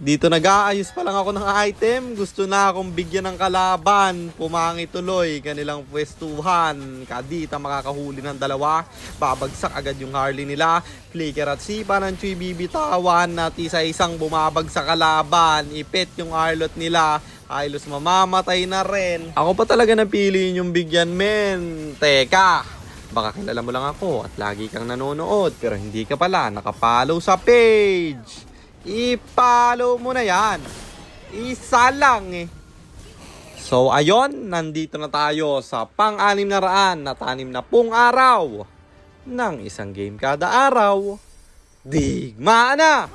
Dito nag-aayos pa lang ako ng item. Gusto na akong bigyan ng kalaban. Pumangi tuloy kanilang pwestuhan. Kadita makakahuli ng dalawa. Babagsak agad yung Harley nila. Flicker at Sipa ng Chuy bibitawan. At isa-isang bumabagsak kalaban. Ipet yung Arlot nila. Aylos mamamatay na rin. Ako pa talaga napili yung bigyan, men. Teka, baka kilala mo lang ako at lagi kang nanonood pero hindi ka pala nakapollow sa page. I-follow mo na yan. Isa lang eh. So ayon, nandito na tayo sa pang-600 na 60 araw ng isang game kada araw. Digma na!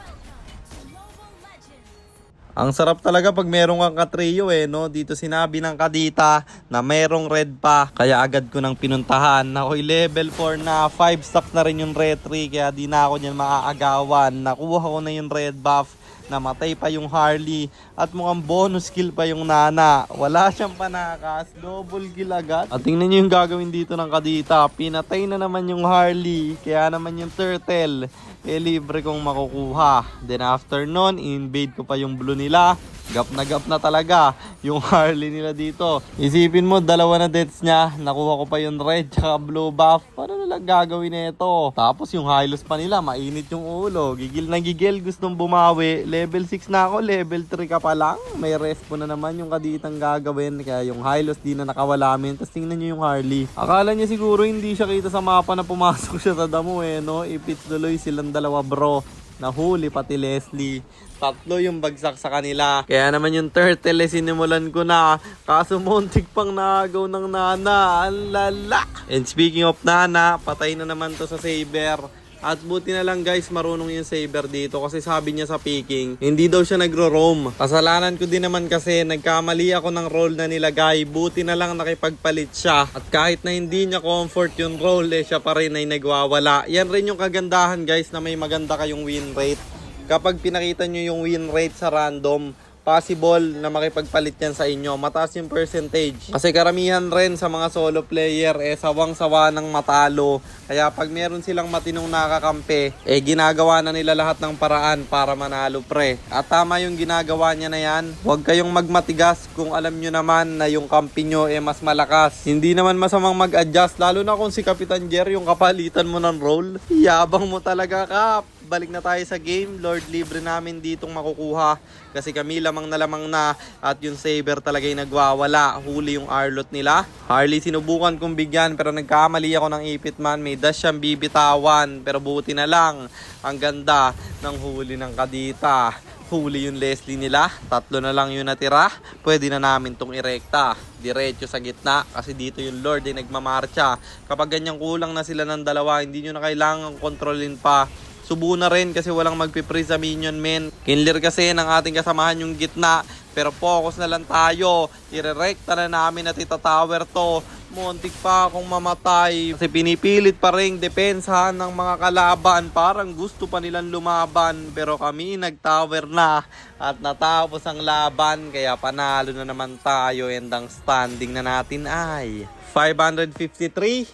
Ang sarap talaga pag meron kang katrio no? Dito sinabi ng kadita na merong red pa. Kaya agad ko nang pinuntahan. Ako'y level 4 na. 5 stock na rin yung red 3. Kaya di na ako niyan maaagawan. Nakuha ko na yung red buff. Namatay pa yung Harley. At mukhang bonus kill pa yung Nana. Wala siyang panakas. Double kill agad. At tingnan nyo yung gagawin dito ng kadita. Pinatay na naman yung Harley. Kaya naman yung turtle libre kong makukuha. Then after nun, invade ko pa yung blue nila. Gap na talaga yung Harley nila dito. Isipin mo, 2 na deaths niya. Nakuha ko pa yung red tsaka blue buff. Paano nila gagawin nito? Tapos yung Hylos pa nila, mainit yung ulo. Gigil na gigil, gustong bumawi. Level 6 na ako, level 3 ka pa lang. May respo na naman yung kaditang gagawin. Kaya yung Hylos di na nakawalamin. Tapos tingnan nyo yung Harley. Akala niya siguro hindi siya kita sa mapa na pumasok siya sa damo no? Ipits tuloy silang dalawa bro. Nahuli pati Leslie. 3 yung bagsak sa kanila. Kaya naman yung turtle sinimulan ko na. Kaso muntik pang nagaw ng Nana. Ang lala. And speaking of Nana, patay na naman to sa Saber. At buti na lang guys, marunong yung Saber dito. Kasi sabi niya sa picking, hindi daw siya nagro-roam. Kasalanan ko din naman kasi nagkamali ako ng role na nilagay. Buti na lang nakipagpalit siya. At kahit na hindi niya comfort yung role, siya pa rin ay nagwawala. Yan rin yung kagandahan guys na may maganda kayong win rate. Kapag pinakita nyo yung win rate sa random, possible na makipagpalit yan sa inyo. Mataas yung percentage. Kasi karamihan rin sa mga solo player, sawang-sawa ng matalo. Kaya pag meron silang matinong nakakampi, ginagawa na nila lahat ng paraan para manalo pre. At tama yung ginagawa niya na yan. Huwag kayong magmatigas kung alam nyo naman na yung kampi nyo mas malakas. Hindi naman masamang mag-adjust, lalo na kung si Kapitan Jer yung kapalitan mo ng role. Yabang mo talaga, Kap. Balik na tayo sa game. Lord, libre namin ditong makukuha. Kasi kami lamang na at yung Saber talaga'y nagwawala. Huli yung Arlot nila. Harley sinubukan kong bigyan pero nagkamali ako ng ipit man. May dash siyang bibitawan. Pero buti na lang. Ang ganda ng huli ng kadita. Huli yung Leslie nila. 3 na lang yung natira. Pwede na namin tong irekta. Diretso sa gitna. Kasi dito yung Lord ay nagmamarcha. Kapag ganyang kulang na sila ng 2, hindi nyo na kailangang kontrolin pa. Subo na rin kasi walang magpipre sa minion men. Kinler kasi ng ating kasamahan yung gitna. Pero focus na lang tayo. Irerekta na namin at itatower to. Muntik pa akong mamatay. Kasi pinipilit pa rin depensahan ng mga kalaban. Parang gusto pa nilang lumaban. Pero kami nagtower na. At natapos ang laban. Kaya panalo na naman tayo. And ang standing na natin ay 553,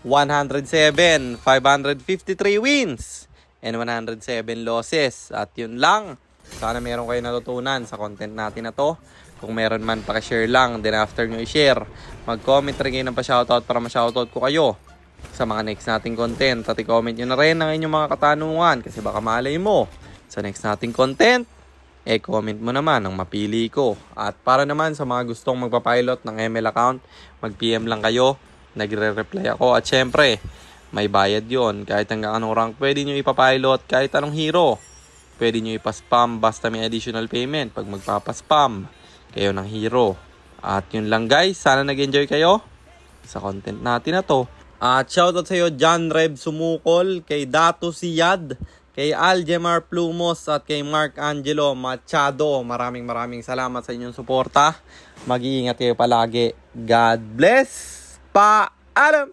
107, 553 wins. And 107 losses. At yun lang. Sana meron kayo natutunan sa content natin na to. Kung meron man, pakishare lang. Then after nyo i-share, mag-comment rin kayo ng pa-shoutout para ma-shoutout ko kayo sa mga next nating content. At i-comment nyo na rin ang inyong mga katanungan. Kasi baka malay mo sa next nating content, comment mo naman ang mapili ko. At para naman sa mga gustong magpapilot ng ML account, mag-PM lang kayo. Nagre-reply ako. At syempre, may bayad yon. Kahit hanggang anong rank pwede nyo ipapilot, kahit anong hero pwede nyo ipaspam basta may additional payment pag magpapaspam kayo ng hero. At yun lang guys, sana nag-enjoy kayo sa content natin na to. At shoutout sa iyo John Reb Sumukol, kay Dato Siyad, kay Aljemar Plumos at kay Mark Angelo Machado. Maraming salamat sa inyong suporta. Mag-iingat kayo palagi. God bless. Paalam.